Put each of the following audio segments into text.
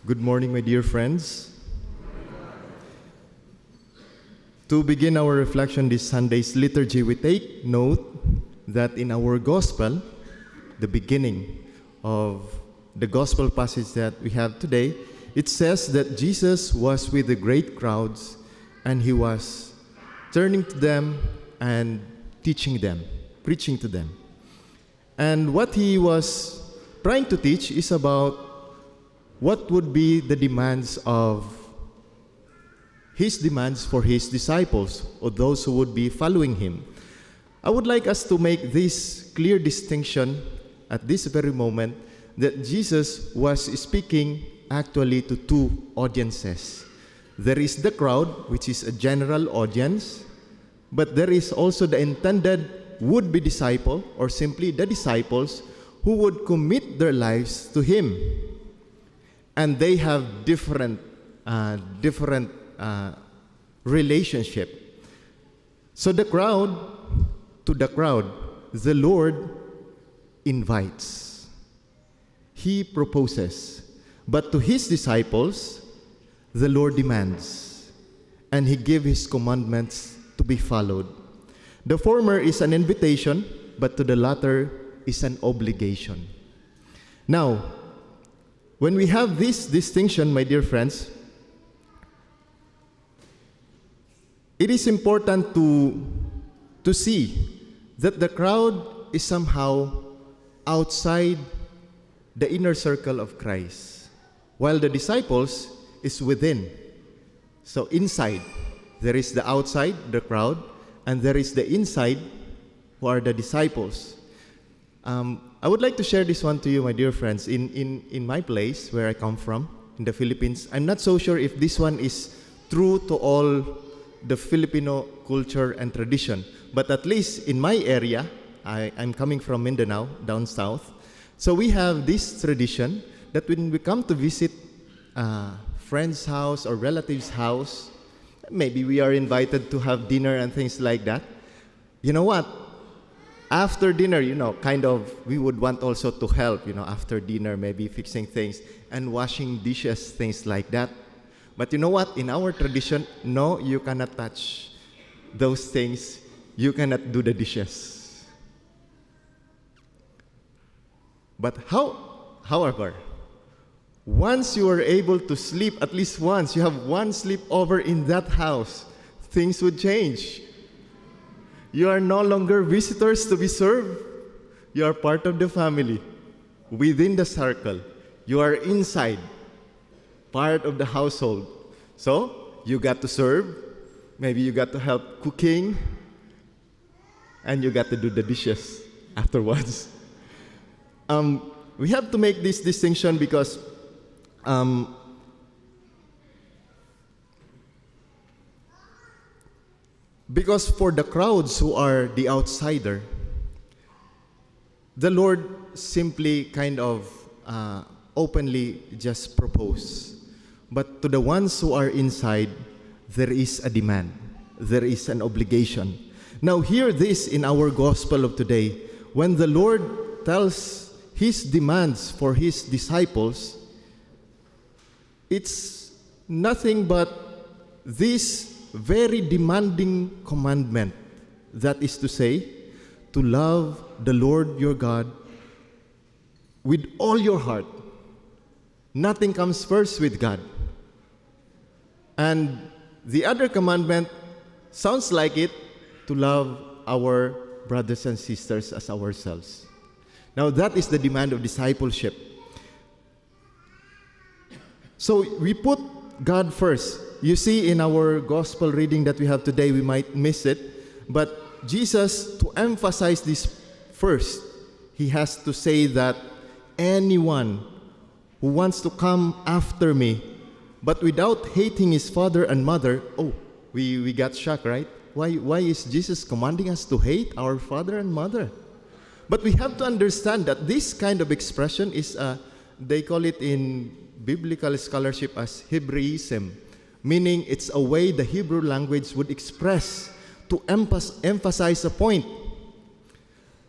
Good morning, my dear friends. To begin our reflection this Sunday's liturgy, we take note that in our gospel, the beginning of the gospel passage that we have today, it says that Jesus was with the great crowds and he was turning to them and teaching them, preaching to them. And what he was trying to teach is about what would be the demands for his disciples or those who would be following him. I would like us to make this clear distinction at this very moment that Jesus was speaking actually to two audiences. There is the crowd, which is a general audience, but there is also the intended would-be disciple, or simply the disciples who would commit their lives to him. And they have different relationship. So to the crowd, the Lord invites. He proposes. But to his disciples, the Lord demands. And he gives his commandments to be followed. The former is an invitation, but to the latter is an obligation. Now, when we have this distinction, my dear friends, it is important to see that the crowd is somehow outside the inner circle of Christ, while the disciples is within. So inside, there is the outside, the crowd, and there is the inside, who are the disciples. I would like to share this one to you, my dear friends. In my place, where I come from, in the Philippines, I'm not so sure if this one is true to all the Filipino culture and tradition. But at least in my area, I'm coming from Mindanao, down south. So we have this tradition that when we come to visit a friend's house or relative's house, maybe we are invited to have dinner and things like that. You know what? After dinner, we would want also to help, after dinner, maybe fixing things and washing dishes, things like that. But you know what? In our tradition, no, you cannot touch those things. You cannot do the dishes. But however, once you are able to sleep, at least once, you have one sleepover in that house, things would change. You are no longer visitors to be served. You are part of the family, within the circle. You are inside, part of the household. So, you got to serve, maybe you got to help cooking, and you got to do the dishes afterwards. We have to make this distinction because for the crowds who are the outsider, the Lord simply openly just propose. But to the ones who are inside, there is a demand. There is an obligation. Now hear this in our gospel of today. When the Lord tells his demands for his disciples, it's nothing but this very demanding commandment, that is to say, to love the Lord your God with all your heart. Nothing comes first with God. And the other commandment sounds like it, to love our brothers and sisters as ourselves. Now that is the demand of discipleship. So we put God first. You see, in our gospel reading that we have today, we might miss it, but Jesus, to emphasize this first, he has to say that anyone who wants to come after me, but without hating his father and mother, we got shocked, right? Why is Jesus commanding us to hate our father and mother? But we have to understand that this kind of expression is, they call it in biblical scholarship as Hebraism, meaning it's a way the Hebrew language would express to emphasize a point.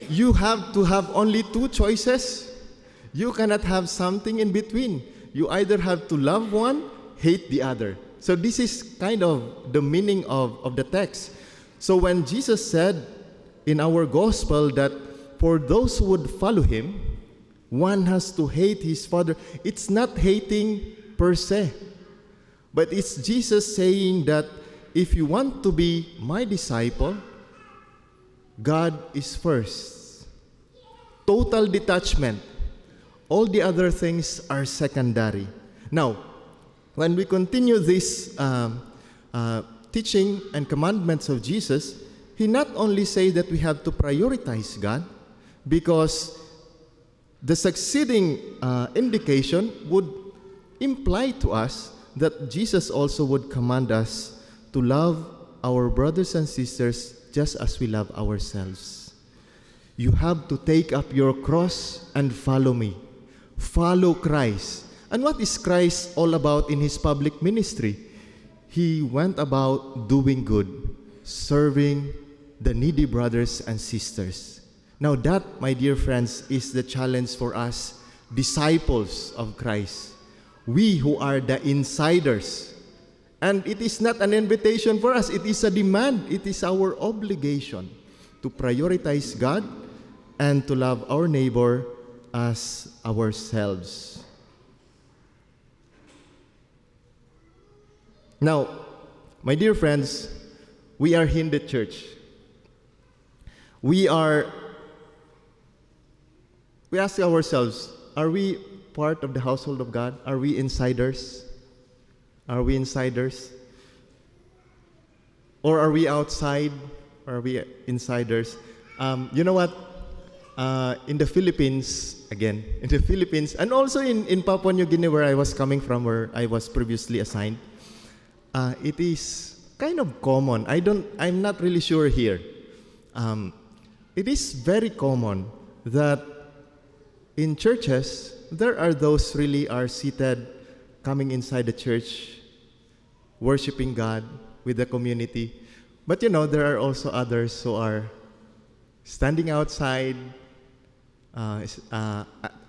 You have to have only two choices. You cannot have something in between. You either have to love one, hate the other. So this is kind of the meaning of the text. So when Jesus said in our gospel that for those who would follow him, one has to hate his father, it's not hating per se, but it's Jesus saying that if you want to be my disciple, God is first. Total detachment. All the other things are secondary. Now, when we continue this teaching and commandments of Jesus, he not only says that we have to prioritize God, because the succeeding indication would imply to us that Jesus also would command us to love our brothers and sisters just as we love ourselves. You have to take up your cross and follow me. Follow Christ. And what is Christ all about in his public ministry? He went about doing good, serving the needy brothers and sisters. Now that, my dear friends, is the challenge for us, disciples of Christ. We who are the insiders. And it is not an invitation for us, it is a demand, it is our obligation to prioritize God and to love our neighbor as ourselves. Now, my dear friends, we are here in the church. We ask ourselves, are we part of the household of God? Are we insiders? Are we insiders? Or are we outside? Or are we insiders? You know what? In the Philippines, and also in Papua New Guinea, where I was coming from, where I was previously assigned, it is kind of common. I'm not really sure here. It is very common that in churches, there are those really are seated, coming inside the church, worshiping God with the community. But there are also others who are standing outside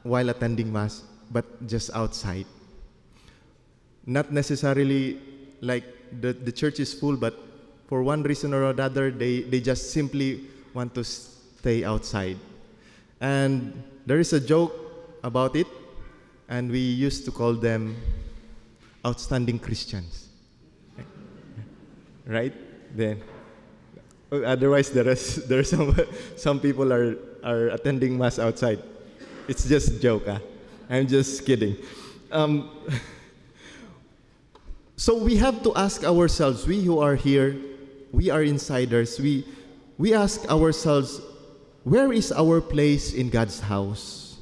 while attending Mass, but just outside. Not necessarily like the church is full, but for one reason or another, they just simply want to stay outside. And there is a joke about it, and we used to call them outstanding Christians. Right? Then, otherwise there are some people are attending Mass outside. It's just a joke. I'm just kidding. So we have to ask ourselves, we who are here, we are insiders, we ask ourselves, where is our place in God's house?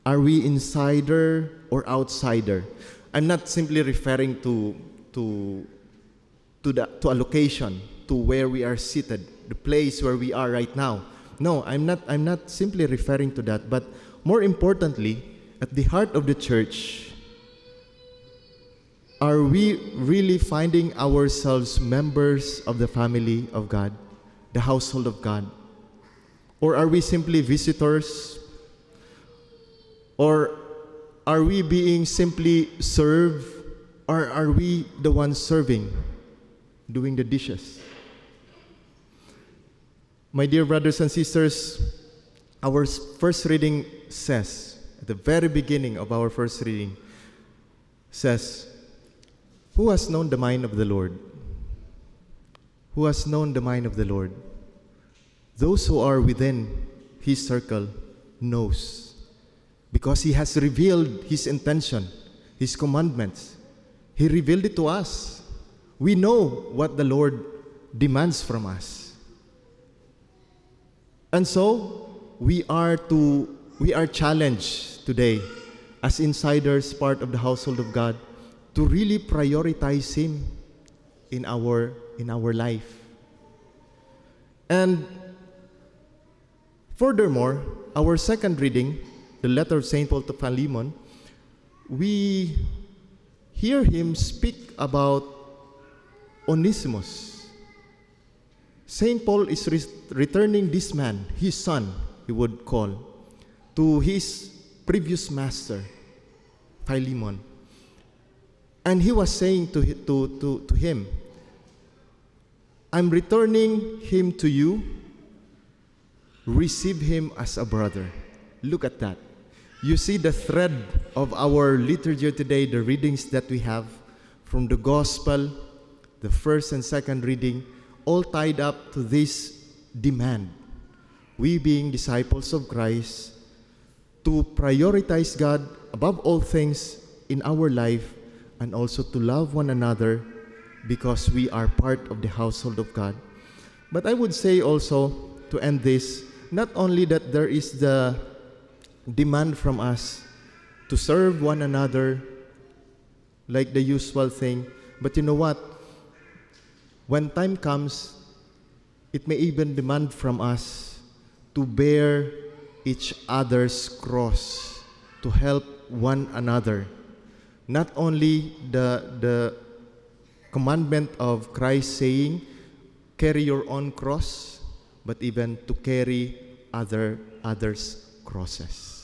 Are we insider or outsider? I'm not simply referring to a location, to where we are seated, the place where we are right now. No, I'm not simply referring to that, but more importantly, at the heart of the church, are we really finding ourselves members of the family of God, the household of God? Or are we simply visitors? Or are we being simply served? Or are we the ones serving, doing the dishes? My dear brothers and sisters, our first reading says, at the very beginning of our first reading, says, who has known the mind of the Lord? Who has known the mind of the Lord? Those who are within his circle knows, because he has revealed his intention, his commandments. He revealed it to us. We know what the Lord demands from us. And so, we are challenged today as insiders, part of the household of God, to really prioritize him in our life. And furthermore, our second reading, the letter of St. Paul to Philemon, we hear him speak about Onesimus. St. Paul is returning this man, his son, he would call, to his previous master, Philemon. And he was saying to him, I'm returning him to you. Receive him as a brother. Look at that. You see the thread of our liturgy today, the readings that we have from the gospel, the first and second reading, all tied up to this demand. We being disciples of Christ, to prioritize God above all things in our life, and also to love one another because we are part of the household of God. But I would say also, to end this, not only that there is the demand from us to serve one another like the usual thing, but you know what? When time comes, it may even demand from us to bear each other's cross, to help one another. Not only the commandment of Christ saying, carry your own cross, but even to carry others' crosses.